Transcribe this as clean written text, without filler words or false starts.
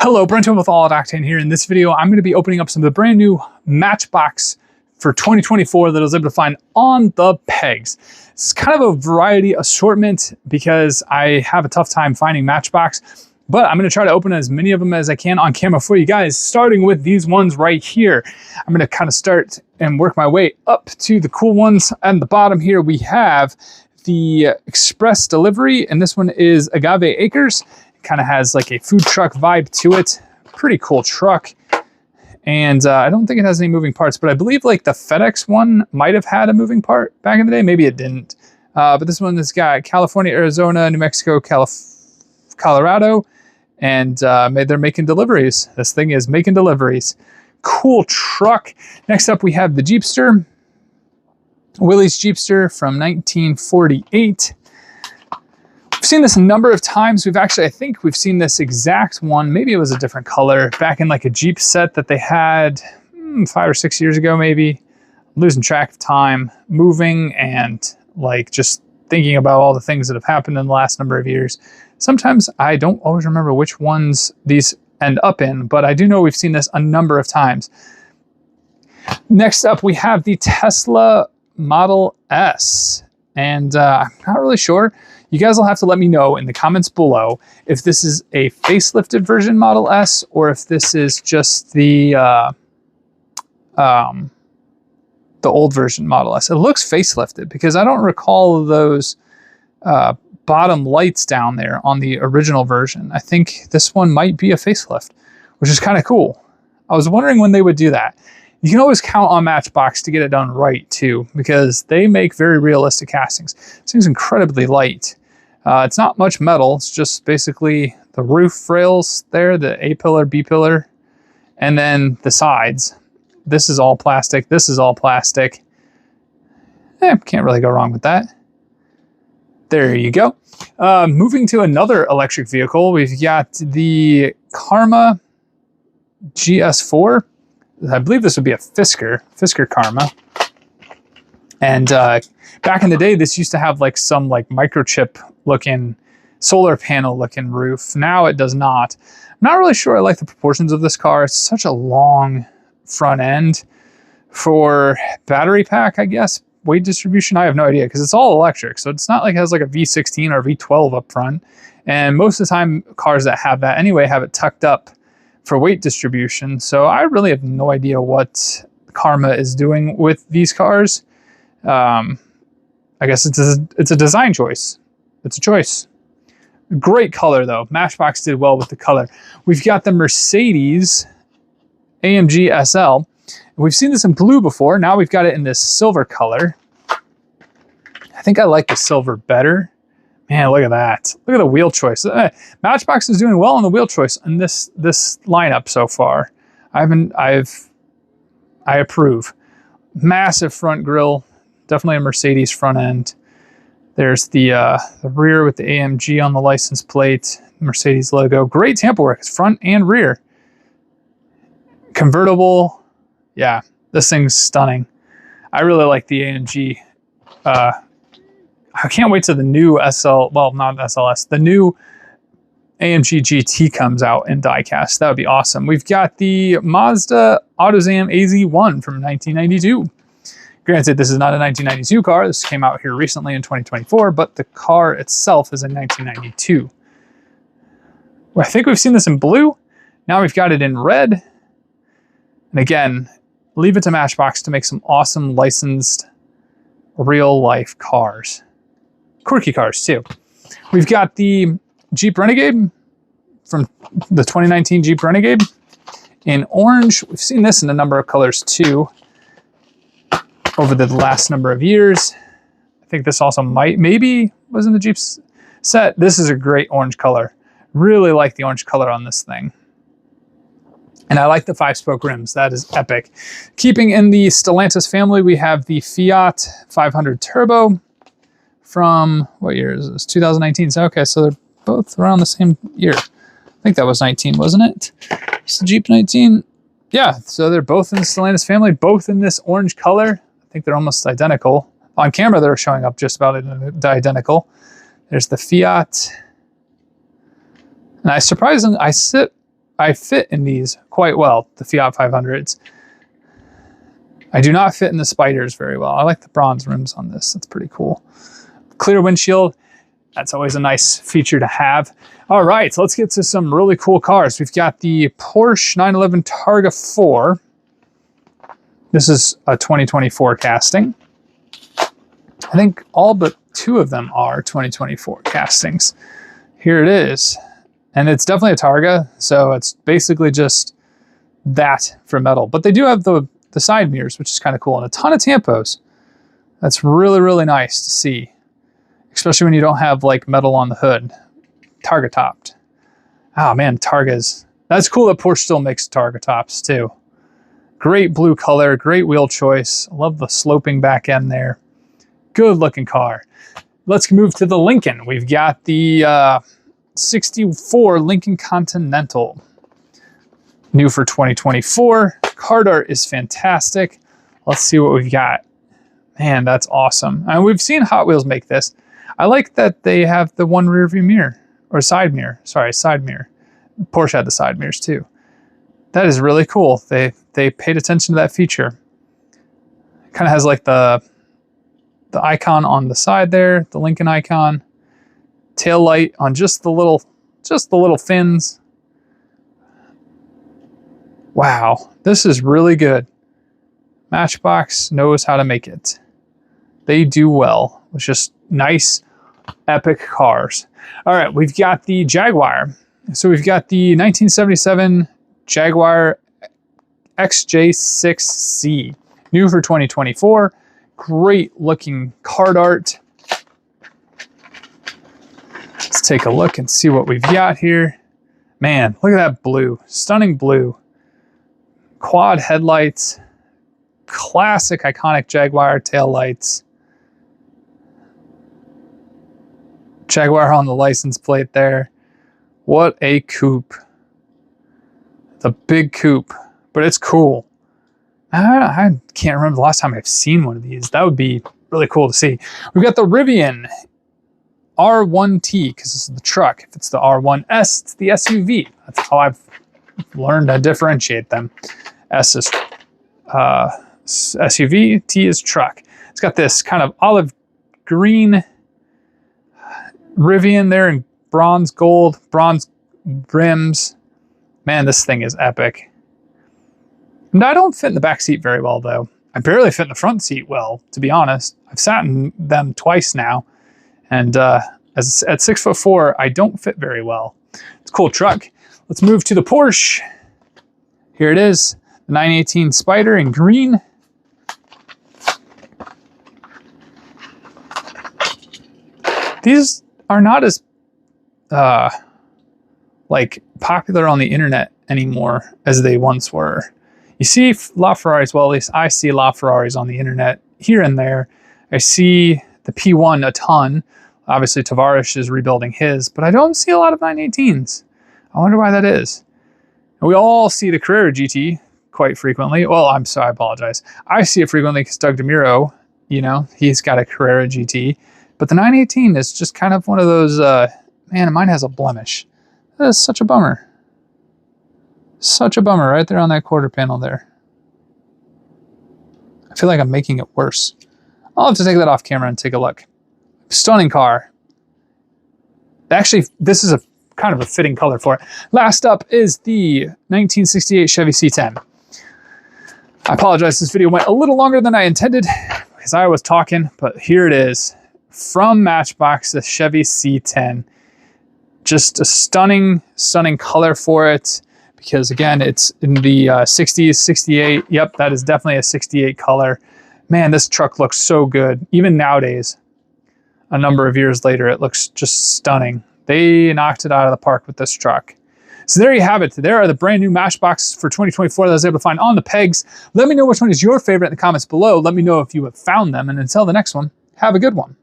Hello, Brenton with All Out Octane here. In this video, I'm going to be opening up some of the brand new Matchbox for 2024 that I was able to find on the pegs. It's kind of a variety assortment because I have a tough time finding Matchbox, but I'm going to try to open as many of them as I can on camera for you guys, starting with these ones right here. I'm going to kind of start and work my way up to the cool ones. At the bottom here, we have the express delivery, and this one is Agave Acres. Kind of has like a food truck vibe to it. Pretty cool truck. And I don't think it has any moving parts, but I believe like the FedEx one might have had a moving part back in the day. Maybe it didn't. But this one has got California, Arizona, New Mexico, Colorado, and they're making deliveries. This thing is making deliveries. Cool truck. Next up, we have the Jeepster. Willys Jeepster from 1948. We've seen this a number of times. We've actually, I think we've seen this exact one. Maybe it was a different color back in like a Jeep set that they had 5 or 6 years ago, maybe. I'm losing track of time, moving and like just thinking about all the things that have happened in the last number of years. Sometimes I don't always remember which ones these end up in, but I do know we've seen this a number of times. Next up, we have the Tesla Model S. And I'm not really sure. You guys will have to let me know in the comments below if this is a facelifted version Model S or if this is just the old version Model S. It looks facelifted because I don't recall those bottom lights down there on the original version. I think this one might be a facelift, which is kind of cool. I was wondering when they would do that. You can always count on Matchbox to get it done right too, because they make very realistic castings. This thing's incredibly light. It's not much metal. It's just basically the roof rails there, the A pillar, B pillar, and then the sides. This is all plastic. This is all plastic. Can't really go wrong with that. There you go. Moving to another electric vehicle, we've got the Karma GS4. I believe this would be a Fisker Karma. And back in the day, this used to have like some like microchip looking, solar panel looking roof. Now it does not. I'm not really sure I like the proportions of this car. It's such a long front end for battery pack, I guess. Weight distribution, I have no idea because it's all electric. So it's not like it has like a V16 or V12 up front. And most of the time, cars that have that anyway have it tucked up for weight distribution. So I really have no idea what Karma is doing with these cars. I guess it's a design choice. It's a choice. Great color though. Matchbox did well with the color. We've got the Mercedes AMG SL. We've seen this in blue before. Now we've got it in this silver color. I think I like the silver better. Man, look at that. Look at the wheel choice. Matchbox is doing well on the wheel choice in this lineup so far. I approve. Massive front grille. Definitely a Mercedes front end. There's the rear with the AMG on the license plate. Mercedes logo. Great tamper work. It's front and rear. Convertible. Yeah, this thing's stunning. I really like the AMG. I can't wait till the new SL, well, not SLS, the new AMG GT comes out in diecast. That would be awesome. We've got the Mazda AutoZam AZ1 from 1992. Granted, this is not a 1992 car. This came out here recently in 2024, but the car itself is in 1992. Well, I think we've seen this in blue. Now we've got it in red. And again, leave it to Matchbox to make some awesome licensed real-life cars. Quirky cars too. We've got the Jeep Renegade from the 2019 Jeep Renegade in orange. We've seen this in a number of colors too over the last number of years. I think this also maybe was in the Jeep set. This is a great orange color. Really like the orange color on this thing. And I like the 5-spoke rims. That is epic. Keeping in the Stellantis family, we have the Fiat 500 Turbo from, what year is this? 2019. So, okay, so they're both around the same year. I think that was 19, wasn't it? It's the Jeep 19. Yeah, so they're both in the Stellantis family, both in this orange color. I think they're almost identical. On camera, they're showing up just about identical. There's the Fiat. And I fit in these quite well, the Fiat 500s. I do not fit in the Spiders very well. I like the bronze rims on this. That's pretty cool. Clear windshield. That's always a nice feature to have. All right, so let's get to some really cool cars. We've got the Porsche 911 Targa 4. This is a 2024 casting. I think all but 2 of them are 2024 castings. Here it is. And it's definitely a Targa, so it's basically just that for metal. But they do have the side mirrors, which is kind of cool, and a ton of tampos. That's really, really nice to see, especially when you don't have like metal on the hood. Targa topped. Oh man, Targas. That's cool that Porsche still makes Targa tops too. Great blue color, great wheel choice. I love the sloping back end there. Good looking car. Let's move to the Lincoln. We've got the 64 Lincoln Continental. New for 2024. Card art is fantastic. Let's see what we've got. Man, that's awesome. And we've seen Hot Wheels make this. I like that they have the one rear view mirror, or side mirror. Sorry, side mirror. Porsche had the side mirrors too. That is really cool. They paid attention to that feature. It kind of has like the icon on the side there, the Lincoln icon. Tail light on just the little fins. Wow, this is really good. Matchbox knows how to make it. They do well. It's just nice, epic cars. All right, we've got the Jaguar. So we've got the 1977 Jaguar XJ6C. New for 2024. Great looking card art. Let's take a look and see what we've got here. Man, look at that blue. Stunning blue. Quad headlights. Classic, iconic Jaguar taillights. Jaguar on the license plate there. What a coupe. It's a big coupe, but it's cool. I can't remember the last time I've seen one of these. That would be really cool to see. We've got the Rivian R1T, because this is the truck. If it's the R1S, it's the SUV. That's how I've learned to differentiate them. S is SUV, T is truck. It's got this kind of olive green Rivian there in bronze gold, bronze rims. Man, this thing is epic. And I don't fit in the back seat very well, though. I barely fit in the front seat well, to be honest. I've sat in them twice now. And at 6'4", I don't fit very well. It's a cool truck. Let's move to the Porsche. Here it is, the 918 Spider in green. These are not as like popular on the internet anymore as they once were. You see LaFerraris, well, at least I see LaFerraris on the internet here and there. I see the P1 a ton. Obviously, Tavares is rebuilding his, but I don't see a lot of 918s. I wonder why that is. And we all see the Carrera GT quite frequently. Well, I'm sorry, I apologize. I see it frequently because Doug DeMuro, you know, he's got a Carrera GT. But the 918 is just kind of one of those, man, mine has a blemish. That is such a bummer. Such a bummer right there on that quarter panel there. I feel like I'm making it worse. I'll have to take that off camera and take a look. Stunning car. Actually, this is a kind of a fitting color for it. Last up is the 1968 Chevy C10. I apologize, this video went a little longer than I intended because I was talking, but here it is. From Matchbox, the Chevy C10. Just a stunning, stunning color for it. Because again, it's in the 60s, 68. Yep, that is definitely a 68 color. Man, this truck looks so good. Even nowadays, a number of years later, it looks just stunning. They knocked it out of the park with this truck. So there you have it. There are the brand new Matchbox for 2024 that I was able to find on the pegs. Let me know which one is your favorite in the comments below. Let me know if you have found them. And until the next one, have a good one.